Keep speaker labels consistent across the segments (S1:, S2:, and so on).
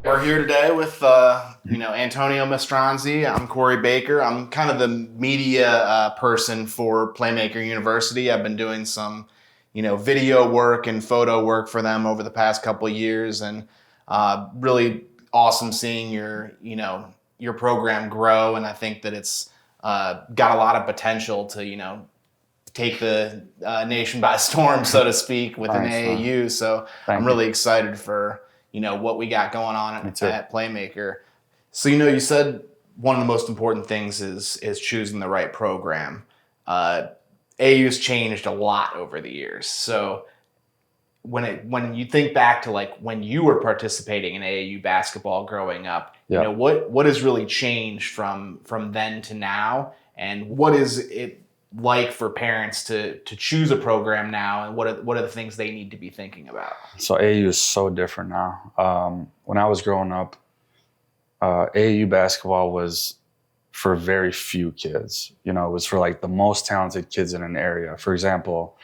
S1: We're here today with, Antonio Mastranzi. I'm Corey Baker. I'm kind of the media person for Playmaker University. I've been doing some, video work and photo work for them over the past couple of years, and really awesome seeing your program grow. And I think that it's got a lot of potential to, take the nation by storm, so to speak, with an AAU. So I'm really excited for what we got going on at Playmaker. So, you said one of the most important things is choosing the right program. AAU's changed a lot over the years. So when you think back to like when you were participating in AAU basketball growing up, what has really changed from then to now, and what is it like for parents to choose a program now, and what are the things they need to be thinking about?
S2: So AAU is so different now. When I was growing up, AAU basketball was for very few kids. It was for like the most talented kids in an area. For example,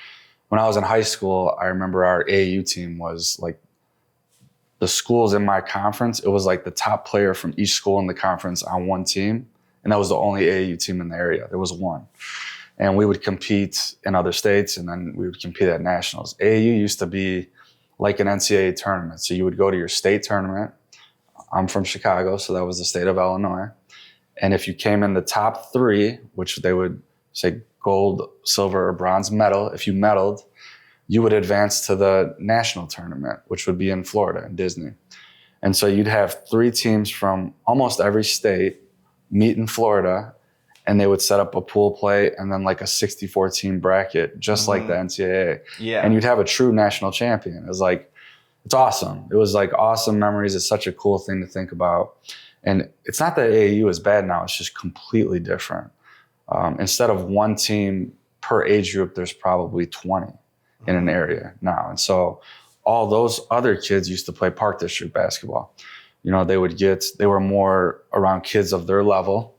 S2: when I was in high school, I remember our AAU team was like the schools in my conference. It was like the top player from each school in the conference on one team, and that was the only AAU team in the area. There was one. And we would compete in other states, and then we would compete at nationals. AAU used to be like an NCAA tournament. So you would go to your state tournament. I'm from Chicago, so that was the state of Illinois. And if you came in the top three, which they would say gold, silver, or bronze medal, if you medaled, you would advance to the national tournament, which would be in Florida, in Disney. And so you'd have three teams from almost every state meet in Florida, and they would set up a pool play and then like a 64 team bracket, just like the NCAA.
S1: Yeah.
S2: And you'd have a true national champion. It was like, it's awesome. It was like awesome memories. It's such a cool thing to think about. And it's not that AAU is bad now, it's just completely different. Instead of one team per age group, there's probably 20 in an area now. And so all those other kids used to play Park District basketball. They were more around kids of their level.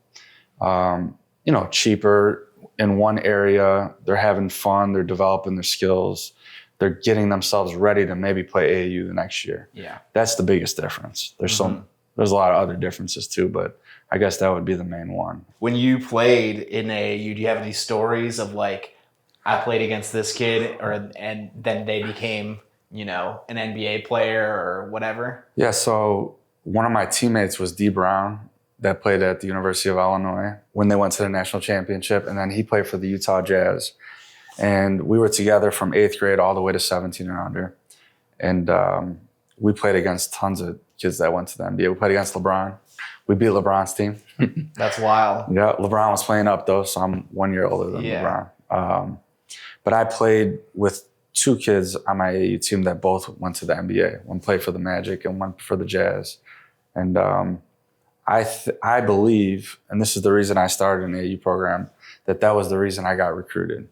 S2: Cheaper in one area, they're having fun, they're developing their skills, they're getting themselves ready to maybe play AAU the next year.
S1: Yeah.
S2: That's the biggest difference. There's a lot of other differences too, but I guess that would be the main one.
S1: When you played in AAU, do you have any stories of like, I played against this kid and then they became, an NBA player or whatever?
S2: Yeah, so one of my teammates was D. Brown, that played at the University of Illinois when they went to the national championship. And then he played for the Utah Jazz. And we were together from 8th grade all the way to 17 and under. And we played against tons of kids that went to the NBA. We played against LeBron. We beat LeBron's team.
S1: That's wild.
S2: Yeah, LeBron was playing up though, so I'm 1 year older than LeBron. But I played with two kids on my AAU team that both went to the NBA. One played for the Magic and one for the Jazz. And I believe, and this is the reason I started an AAU program, that was the reason I got recruited,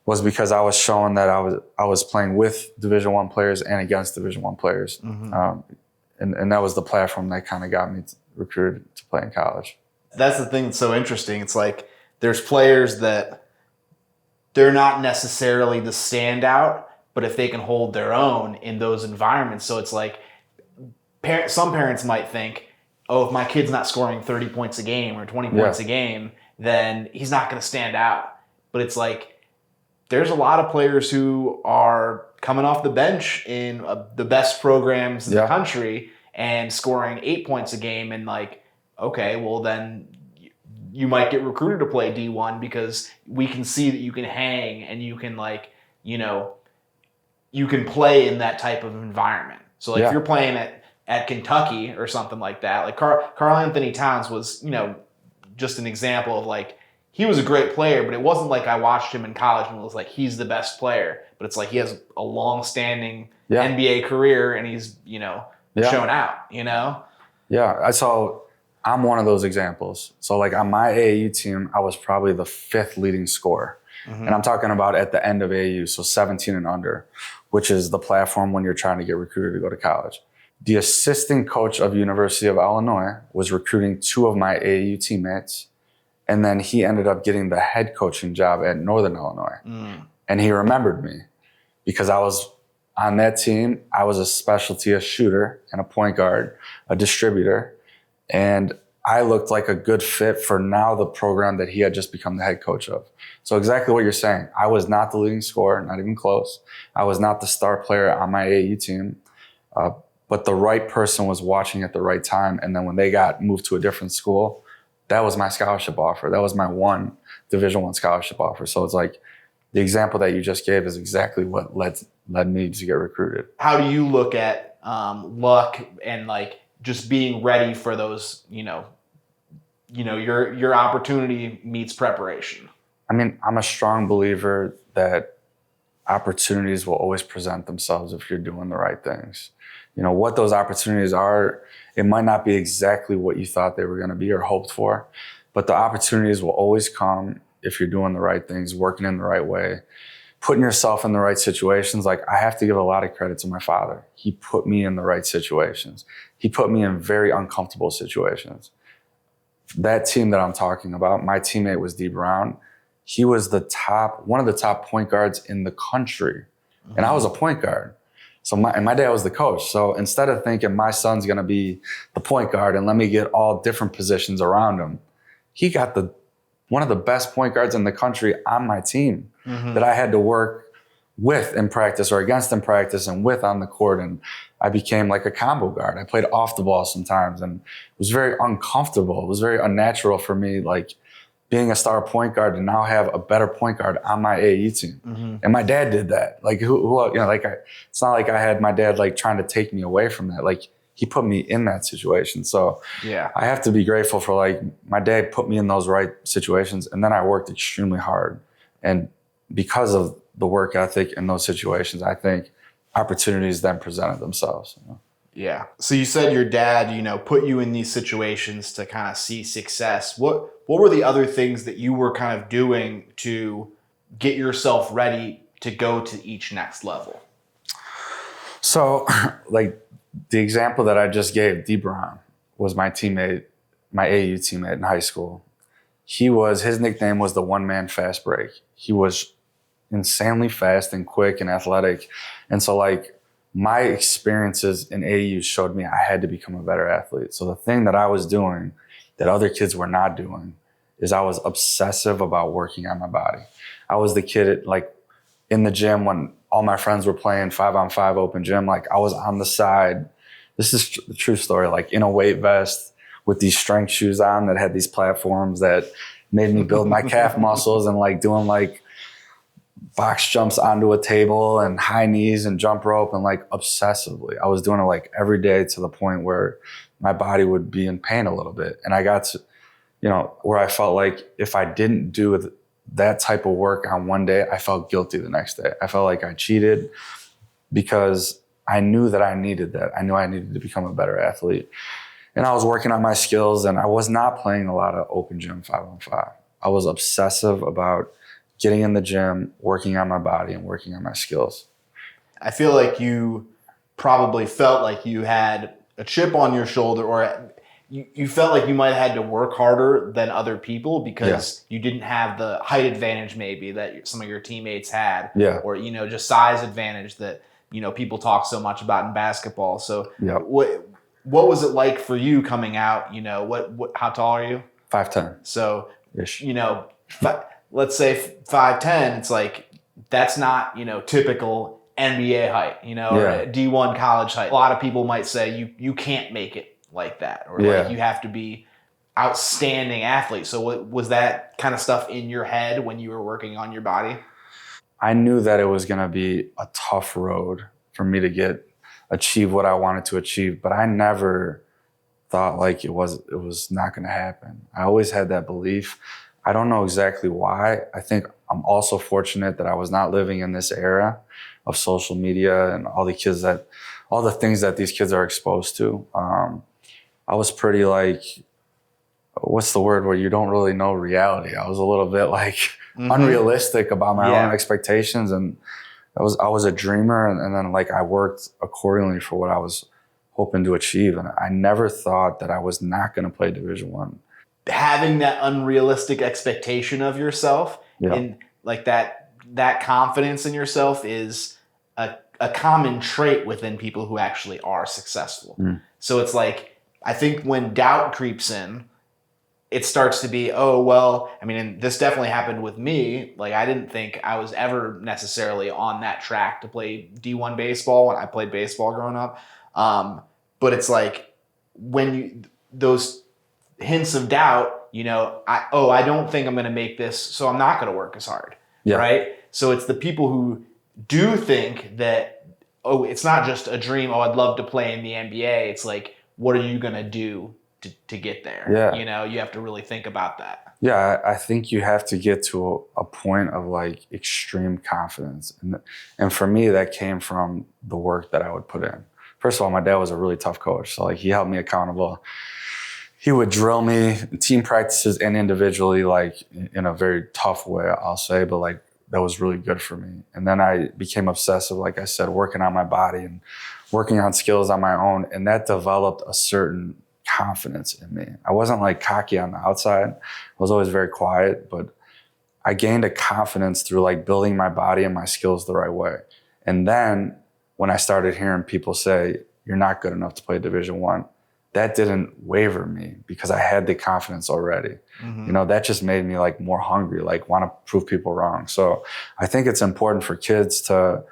S2: was because I was showing that I was playing with Division I players and against Division I players. And that was the platform that kind of got me recruited to play in college.
S1: That's the thing that's so interesting. It's like there's players that they're not necessarily the standout, but if they can hold their own in those environments. So it's like some parents might think, oh, if my kid's not scoring 30 points a game or 20 points a game, then he's not going to stand out. But it's like there's a lot of players who are coming off the bench in the best programs in the country and scoring 8 points a game, and like, okay, well then you might get recruited to play D1 because we can see that you can hang and you can you can play in that type of environment. So like if you're playing at Kentucky or something like that, like Karl Anthony Towns was, just an example of like, he was a great player, but it wasn't like I watched him in college and was like, he's the best player. But it's like he has a long-standing NBA career and he's, shown out,
S2: Yeah, I'm one of those examples. So like on my AAU team, I was probably the 5th leading scorer. And I'm talking about at the end of AAU, so 17 and under, which is the platform when you're trying to get recruited to go to college. The assistant coach of University of Illinois was recruiting 2 of my AAU teammates. And then he ended up getting the head coaching job at Northern Illinois. And he remembered me because I was on that team, I was a specialty, a shooter and a point guard, a distributor. And I looked like a good fit for now the program that he had just become the head coach of. So exactly what you're saying. I was not the leading scorer, not even close. I was not the star player on my AAU team. But the right person was watching at the right time. And then when they got moved to a different school, that was my scholarship offer. That was my one Division I scholarship offer. So it's like the example that you just gave is exactly what led me to get recruited.
S1: How do you look at luck and like just being ready for those, your opportunity meets preparation?
S2: I mean, I'm a strong believer that opportunities will always present themselves if you're doing the right things. What those opportunities are, it might not be exactly what you thought they were going to be or hoped for, but the opportunities will always come if you're doing the right things, working in the right way, putting yourself in the right situations. Like, I have to give a lot of credit to my father. He put me in the right situations. He put me in very uncomfortable situations. That team that I'm talking about, my teammate was D. Brown. He was one of the top point guards in the country. Mm-hmm. And I was a point guard. So my dad was the coach. So instead of thinking my son's going to be the point guard and let me get all different positions around him, he got one of the best point guards in the country on my team. Mm-hmm. that I had to work with in practice or against in practice and with on the court. And I became like a combo guard. I played off the ball sometimes and it was very uncomfortable. It was very unnatural for me, like being a star point guard, to now have a better point guard on my AAU team. Mm-hmm. And my dad did that. Like, it's not like I had my dad like trying to take me away from that. Like, he put me in that situation. So yeah, I have to be grateful for like my dad put me in those right situations. And then I worked extremely hard. And because of the work ethic in those situations, I think opportunities then presented themselves.
S1: Yeah. So you said your dad, put you in these situations to kind of see success. What were the other things that you were kind of doing to get yourself ready to go to each next level?
S2: So like the example that I just gave, D. Brown was my teammate, my AAU teammate in high school. His nickname was the one-man fast break. He was insanely fast and quick and athletic. And so like my experiences in AAU showed me I had to become a better athlete. So the thing that I was doing that other kids were not doing is I was obsessive about working on my body. I was the kid in the gym when all my friends were playing 5-on-5 open gym. Like, I was on the side. This is the true story, like in a weight vest with these strength shoes on that had these platforms that made me build my calf muscles, and like doing like box jumps onto a table and high knees and jump rope, and like obsessively. I was doing it like every day to the point where my body would be in pain a little bit. And I got to, where I felt like if I didn't do that type of work on one day, I felt guilty the next day. I felt like I cheated because I knew that I needed that. I knew I needed to become a better athlete. And I was working on my skills, and I was not playing a lot of open gym 5-on-5. I was obsessive about getting in the gym, working on my body and working on my skills.
S1: I feel like you probably felt like you had a chip on your shoulder, or you felt like you might have had to work harder than other people because you didn't have the height advantage maybe that some of your teammates had, or just size advantage that people talk so much about in basketball. So what was it like for you coming out? How tall are you?
S2: 5'10".
S1: So let's say 5'10", it's like that's not typical NBA height, or D1 college height. A lot of people might say you can't make it like that, or like you have to be outstanding athlete. So was that kind of stuff in your head when you were working on your body?
S2: I knew that it was going to be a tough road for me to achieve what I wanted to achieve, but I never thought like it was not going to happen. I always had that belief. I don't know exactly why. I think I'm also fortunate that I was not living in this era of social media and all the things that these kids are exposed to. I was pretty like, what's the word where you don't really know reality? I was a little bit like unrealistic about my own expectations, and I was a dreamer, and then like I worked accordingly for what I was hoping to achieve, and I never thought that I was not going to play Division I.
S1: Having that unrealistic expectation of yourself and like that confidence in yourself is a common trait within people who actually are successful. So it's like, I think when doubt creeps in, it starts to be, oh, well, I mean, and this definitely happened with me. Like, I didn't think I was ever necessarily on that track to play D1 baseball when I played baseball growing up. But it's like, when those hints of doubt, I don't think I'm going to make this, so I'm not going to work as hard. Yeah. Right? So it's the people who do think that, oh, it's not just a dream. Oh, I'd love to play in the NBA. It's like, what are you going to do to get there? Yeah. You have to really think about that.
S2: Yeah, I think you have to get to a point of like extreme confidence. And for me, that came from the work that I would put in. First of all, my dad was a really tough coach. So like he held me accountable. He would drill me in team practices and individually, like in a very tough way, I'll say, but like that was really good for me. And then I became obsessive, like I said, working on my body and working on skills on my own. And that developed a certain confidence in me. I wasn't like cocky on the outside. I was always very quiet, but I gained a confidence through like building my body and my skills the right way. And then when I started hearing people say, you're not good enough to play Division I, that didn't waver me because I had the confidence already. That just made me like more hungry, like want to prove people wrong. So I think it's important for kids to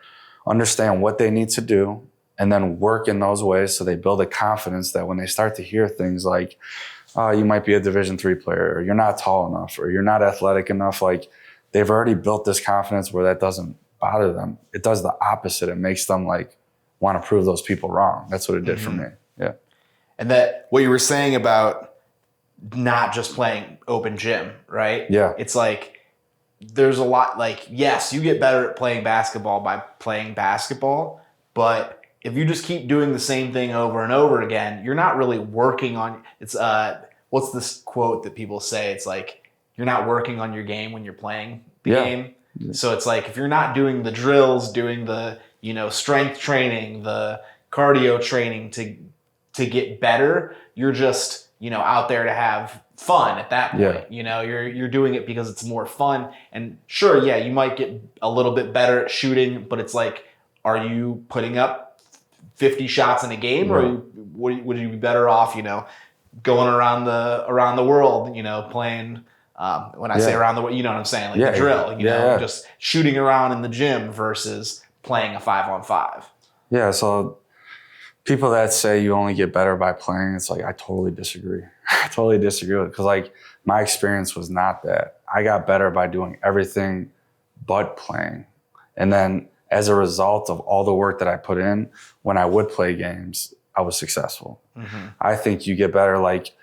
S2: understand what they need to do and then work in those ways so they build a confidence that when they start to hear things like, oh, you might be a Division III player, or you're not tall enough, or you're not athletic enough, like they've already built this confidence where that doesn't bother them. It does the opposite. It makes them like want to prove those people wrong. That's what it did for me. Yeah.
S1: And that what you were saying about not just playing open gym, right?
S2: Yeah.
S1: It's like there's a lot, like, yes, you get better at playing basketball by playing basketball, but if you just keep doing the same thing over and over again, you're not really working on, it's, what's this quote that people say? It's like, you're not working on your game when you're playing the game. Yeah. So it's like, if you're not doing the drills, doing the, strength training, the cardio training to get better, you're just, out there to have fun at that point. Yeah. You're doing it because it's more fun. And sure, yeah, you might get a little bit better at shooting, but it's like, are you putting up 50 shots in a game, or would you be better off, going around the world, playing, when I say around the world, you know what I'm saying? Like the drill, just shooting around in the gym versus playing a 5-on-5.
S2: Yeah. So people that say you only get better by playing, it's like, I totally disagree. I totally disagree with it. Cause like my experience was not that. I got better by doing everything but playing. And then as a result of all the work that I put in, when I would play games, I was successful. I think you get better like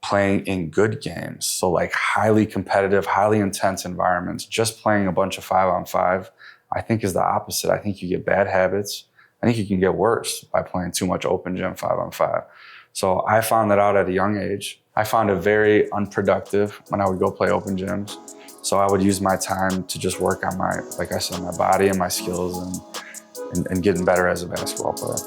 S2: playing in good games. So like highly competitive, highly intense environments. Just playing a bunch of 5-on-5, I think is the opposite. I think you get bad habits. I think you can get worse by playing too much open gym 5-on-5. So I found that out at a young age. I found it very unproductive when I would go play open gyms. So I would use my time to just work on my, like I said, my body and my skills and getting better as a basketball player.